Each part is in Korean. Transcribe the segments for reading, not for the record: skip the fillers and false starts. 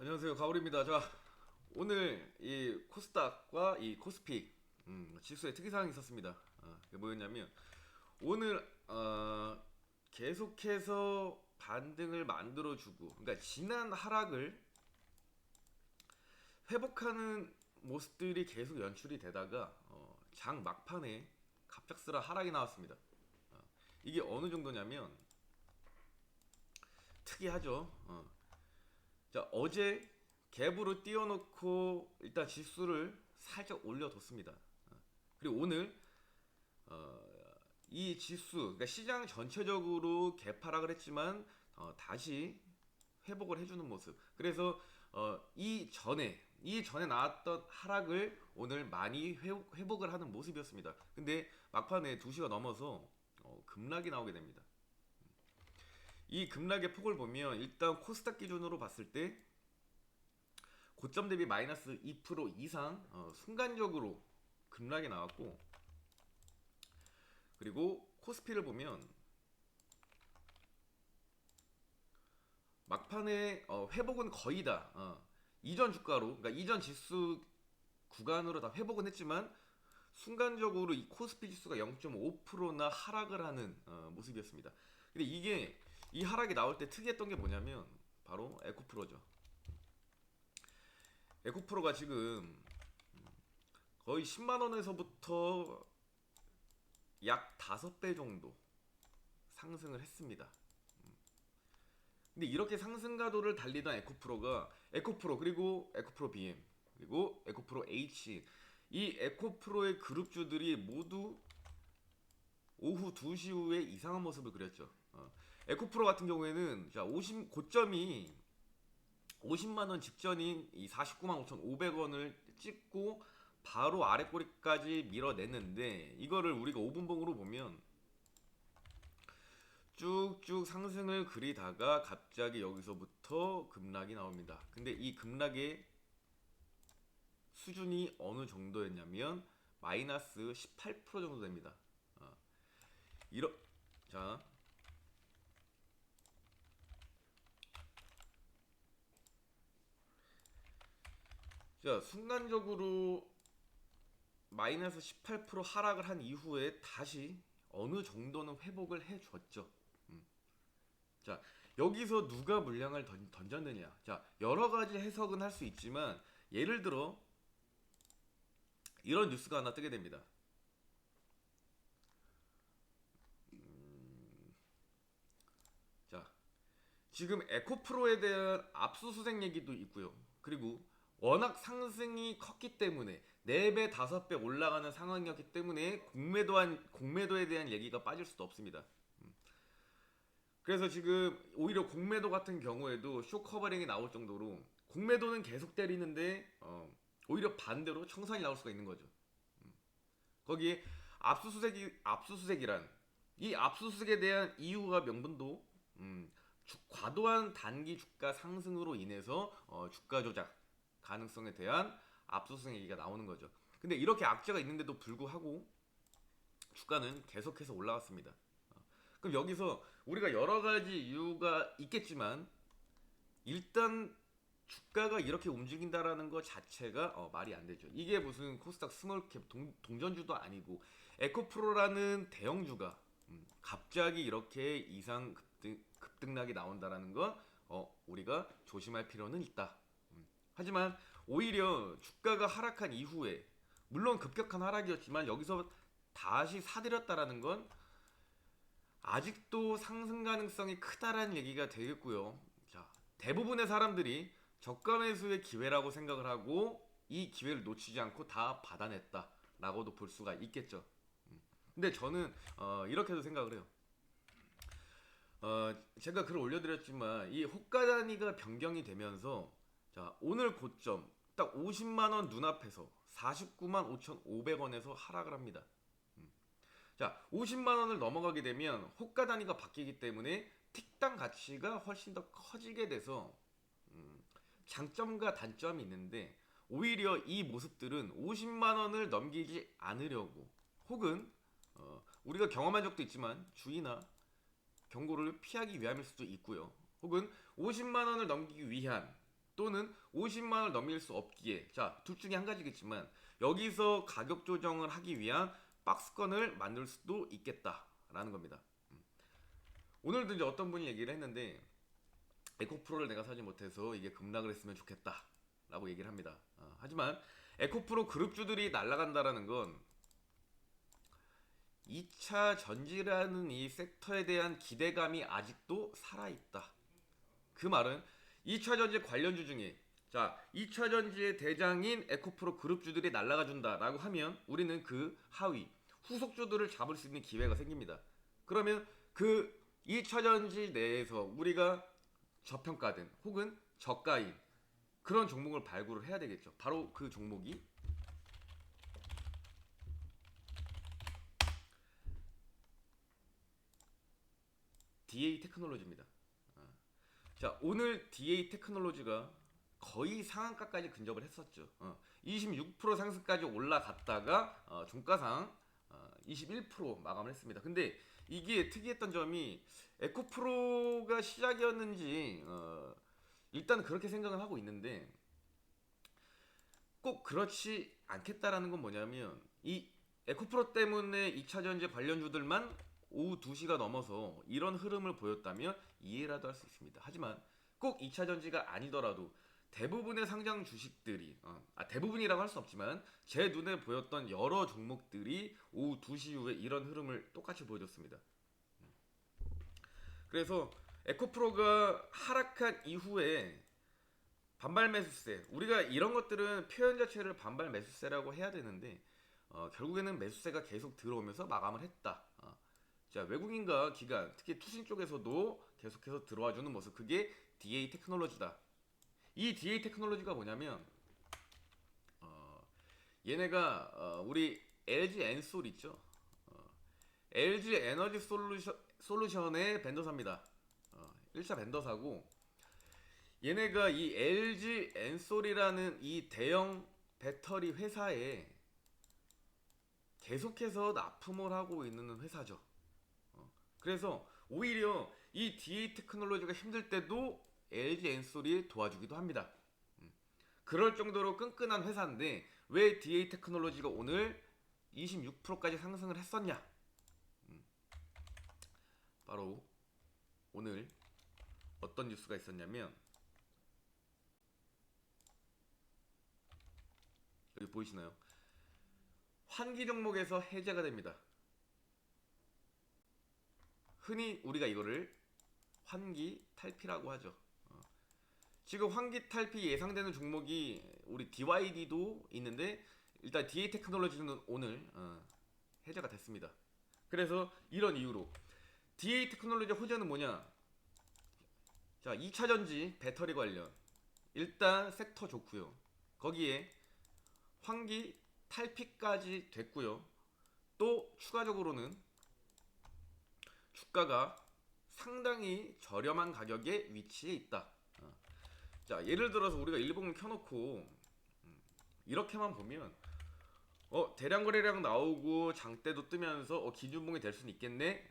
안녕하세요, 가오리입니다. 자, 오늘 이 코스닥과 이 코스피 지수의 특이사항이 있었습니다. 그게 뭐였냐면 오늘 계속해서 반등을 만들어주고, 그러니까 지난 하락을 회복하는 모습들이 계속 연출이 되다가 장 막판에 갑작스런 하락이 나왔습니다. 이게 어느 정도냐면 특이하죠. 자, 어제 갭으로 띄워놓고 일단 지수를 살짝 올려뒀습니다. 그리고 오늘 어, 이 지수, 그러니까 시장 전체적으로 갭 하락을 했지만 다시 회복을 해주는 모습. 그래서 이 전에 나왔던 하락을 오늘 많이 회복을 하는 모습이었습니다. 근데 막판에 2시가 넘어서 급락이 나오게 됩니다. 이 급락의 폭을 보면 일단 코스닥 기준으로 봤을 때 고점 대비 마이너스 2% 이상 순간적으로 급락이 나왔고, 그리고 코스피를 보면 막판에 회복은 거의 다 이전 주가로, 그러니까 이전 지수 구간으로 다 회복은 했지만 순간적으로 이 코스피 지수가 0.5%나 하락을 하는 모습이었습니다. 근데 이게 이 하락이 나올 때 특이했던 게 뭐냐면 바로 에코프로죠. 에코프로가 지금 거의 10만 원에서부터 약 5배 정도 상승을 했습니다. 근데 이렇게 상승 가도를 달리던 에코프로가 에코프로, 그리고 에코프로 BM, 그리고 에코프로 H, 이 에코프로의 그룹주들이 모두 오후 2시 후에 이상한 모습을 그렸죠. 에코프로 같은 경우에는 자, 고점이 50만 원 직전인 이 49만 5,500원을 찍고 바로 아래 꼬리까지 밀어냈는데, 이거를 우리가 5분봉으로 보면 쭉쭉 상승을 그리다가 갑자기 여기서부터 급락이 나옵니다. 근데 이 급락의 수준이 어느 정도였냐면 마이너스 18% 정도 됩니다. 어, 이러 자, 순간적으로 마이너스 18% 하락을 한 이후에 다시 어느 정도는 회복을 해줬죠. 자, 여기서 누가 물량을 던졌느냐? 자, 여러 가지 해석은 할 수 있지만 예를 들어 이런 뉴스가 하나 뜨게 됩니다. 자, 지금 에코프로에 대한 압수수색 얘기도 있고요. 그리고 워낙 상승이 컸기 때문에 4배, 5배 올라가는 상황이었기 때문에 공매도에 대한 얘기가 빠질 수도 없습니다. 그래서 지금 오히려 공매도 같은 경우에도 쇼 커버링이 나올 정도로 공매도는 계속 때리는데 오히려 반대로 청산이 나올 수가 있는 거죠. 거기에 압수수색이란 이 압수수색에 대한 이유가 명분도 과도한 단기 주가 상승으로 인해서 주가 조작 가능성에 대한 압수수색 얘기가 나오는 거죠. 근데 이렇게 악재가 있는데도 불구하고 주가는 계속해서 올라갔습니다. 그럼 여기서 우리가 여러 가지 이유가 있겠지만 일단 주가가 이렇게 움직인다라는 것 자체가 말이 안 되죠. 이게 무슨 코스닥 스몰캡 동전주도 아니고 에코프로라는 대형주가 갑자기 이렇게 이상 급등락이 나온다라는 건 우리가 조심할 필요는 있다. 하지만 오히려 주가가 하락한 이후에 물론 급격한 하락이었지만 여기서 다시 사들였다라는 건 아직도 상승 가능성이 크다라는 얘기가 되겠고요. 자, 대부분의 사람들이 저가 매수의 기회라고 생각을 하고 이 기회를 놓치지 않고 다 받아냈다라고도 볼 수가 있겠죠. 근데 저는 이렇게도 생각을 해요. 제가 글을 올려드렸지만 이 호가 단위가 변경이 되면서 자, 오늘 고점 딱 50만 원 눈앞에서 49만 5,500원에서 하락을 합니다. 자, 50만 원을 넘어가게 되면 호가 단위가 바뀌기 때문에 틱당 가치가 훨씬 더 커지게 돼서 장점과 단점이 있는데, 오히려 이 모습들은 50만 원을 넘기지 않으려고 혹은 우리가 경험한 적도 있지만 주의나 경고를 피하기 위함일 수도 있고요. 혹은 50만 원을 넘기기 위한 또는 50만 원을 넘길 수 없기에, 자, 둘 중에 한 가지겠지만 여기서 가격 조정을 하기 위한 박스권을 만들 수도 있겠다라는 겁니다. 오늘도 이제 어떤 분이 얘기를 했는데 에코프로를 내가 사지 못해서 이게 급락을 했으면 좋겠다라고 얘기를 합니다. 하지만 에코프로 그룹주들이 날아간다라는 건 2차 전지라는 이 섹터에 대한 기대감이 아직도 살아있다. 그 말은 2차 전지 관련주 중에, 자, 2차 전지의 대장인 에코프로 그룹주들이 날아가 준다라고 하면 우리는 그 하위 후속주들을 잡을 수 있는 기회가 생깁니다. 그러면 그 2차 전지 내에서 우리가 저평가된 혹은 저가인 그런 종목을 발굴을 해야 되겠죠. 바로 그 종목이 DA 테크놀로지입니다. 자, 오늘 DA 테크놀로지가 거의 상한가까지 근접을 했었죠. 26% 상승까지 올라갔다가 종가상 21% 마감을 했습니다. 근데 이게 특이했던 점이 에코프로가 시작이었는지 일단 그렇게 생각을 하고 있는데 꼭 그렇지 않겠다라는 건 뭐냐면 이 에코프로 때문에 2차 전지 관련주들만 오후 2시가 넘어서 이런 흐름을 보였다면 이해라도 할 수 있습니다. 하지만 꼭 2차 전지가 아니더라도 대부분의 상장 주식들이 대부분이라고 할 수 없지만 제 눈에 보였던 여러 종목들이 오후 2시 이후에 이런 흐름을 똑같이 보여줬습니다. 그래서 에코프로가 하락한 이후에 반발 매수세, 우리가 이런 것들은 표현 자체를 반발 매수세라고 해야 되는데 결국에는 매수세가 계속 들어오면서 마감을 했다. 자, 외국인과 기관, 특히 투신 쪽에서도 계속해서 들어와주는 모습, 그게 DA 테크놀로지다. 이 DA 테크놀로지가 뭐냐면 얘네가 우리 LG 엔솔 있죠. LG 에너지 솔루션의 벤더사입니다. 1차 벤더사고 얘네가 이 LG 엔솔이라는 이 대형 배터리 회사에 계속해서 납품을 하고 있는 회사죠. 그래서 오히려 이 DA 테크놀로지가 힘들 때도 LG 엔솔이 도와주기도 합니다. 그럴 정도로 끈끈한 회사인데 왜 DA 테크놀로지가 오늘 26%까지 상승을 했었냐? 바로 오늘 어떤 뉴스가 있었냐면 여기 보이시나요? 환기 종목에서 해제가 됩니다. 흔히 우리가 이거를 환기 탈피라고 하죠. 지금 환기 탈피 예상되는 종목이 우리 DYD도 있는데 일단 DA 테크놀로지는 오늘 해제가 됐습니다. 그래서 이런 이유로 DA 테크놀로지 호재는 뭐냐? 자, 2차 전지 배터리 관련 일단 섹터 좋고요. 거기에 환기 탈피까지 됐고요. 또 추가적으로는 주가가 상당히 저렴한 가격에 위치해 있다. 자, 예를 들어서 우리가 일봉을 켜놓고 이렇게만 보면 대량 거래량 나오고 장대도 뜨면서 기준봉이 될 수는 있겠네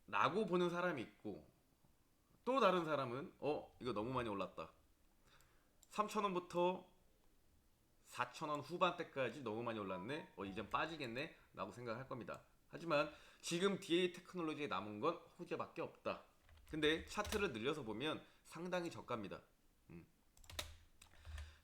라고 보는 사람이 있고 또 다른 사람은 이거 너무 많이 올랐다, 3,000원부터 4,000원 후반대까지 너무 많이 올랐네, 이젠 빠지겠네 라고 생각할 겁니다. 하지만 지금 DA 테크놀로지에 남은 건 호재밖에 없다. 근데 차트를 늘려서 보면 상당히 저가입니다.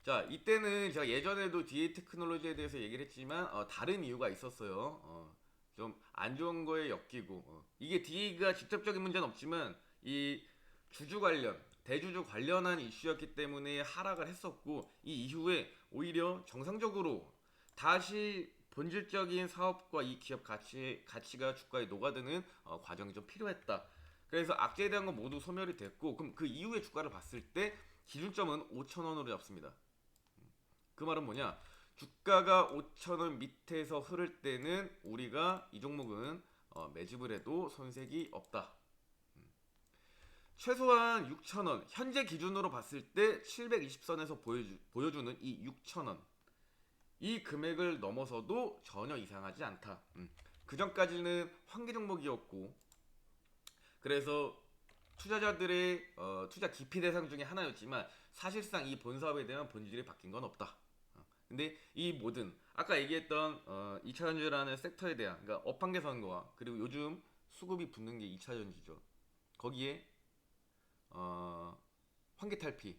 자, 이때는 제가 예전에도 DA 테크놀로지에 대해서 얘기를 했지만 다른 이유가 있었어요. 좀 안 좋은 거에 엮이고 이게 DA가 직접적인 문제는 없지만 이 주주 관련, 대주주 관련한 이슈였기 때문에 하락을 했었고 이 이후에 오히려 정상적으로 다시 본질적인 사업과 이 기업 가치가 주가에 녹아드는 과정이 좀 필요했다. 그래서 악재에 대한 건 모두 소멸이 됐고 그럼 그 이후에 주가를 봤을 때 기준점은 5,000원으로 잡습니다. 그 말은 뭐냐? 주가가 5,000원 밑에서 흐를 때는 우리가 이 종목은 매집을 해도 손색이 없다. 최소한 6,000원, 현재 기준으로 봤을 때 720선에서 보여주는 이 6,000원, 이 금액을 넘어서도 전혀 이상하지 않다. 그 전까지는 환기 종목이었고 그래서 투자자들의 투자 기피 대상 중에 하나였지만 사실상 이 본 사업에 대한 본질이 바뀐 건 없다. 근데 이 모든 아까 얘기했던 2차 전지라는 섹터에 대한 그러니까 업황 개선과 그리고 요즘 수급이 붙는 게 2차 전지죠. 거기에 어, 환기 탈피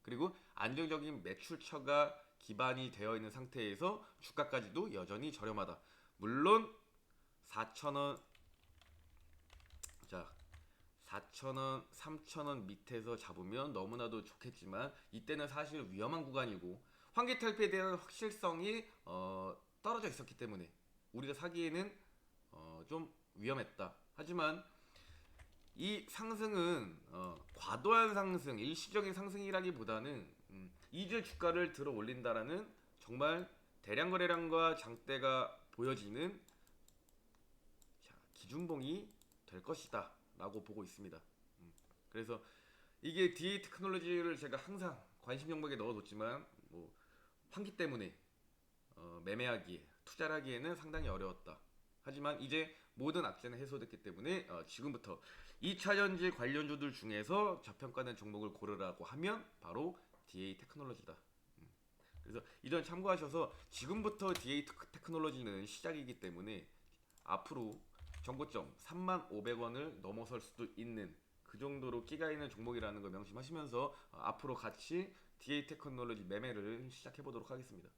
그리고 안정적인 매출처가 기반이 되어 있는 상태에서 주가까지도 여전히 저렴하다. 물론 4,000원 자 4,000원, 3,000원 밑에서 잡으면 너무나도 좋겠지만 이때는 사실 위험한 구간이고 환기 탈피에 대한 확실성이 떨어져 있었기 때문에 우리가 사기에는 좀 위험했다. 하지만 이 상승은 과도한 상승, 일시적인 상승이라기보다는 이제 주가를 들어 올린다라는 정말 대량 거래량과 장대가 보여지는 기준봉이 될 것이다라고 보고 있습니다. 그래서 이게 DA 테크놀로지를 제가 항상 관심 종목에 넣어뒀지만 뭐 환기 때문에 매매하기에 투자를 하기에는 상당히 어려웠다. 하지만 이제 모든 악재는 해소됐기 때문에 지금부터 2차 전지 관련주들 중에서 저평가된 종목을 고르라고 하면 바로 DA 테크놀로지다. 그래서 이 점 참고하셔서 지금부터 DA 테크놀로지는 시작이기 때문에 앞으로 정고점 35,500원을 넘어설 수도 있는 그 정도로 끼가 있는 종목이라는 걸 명심하시면서 앞으로 같이 DA 테크놀로지 매매를 시작해 보도록 하겠습니다.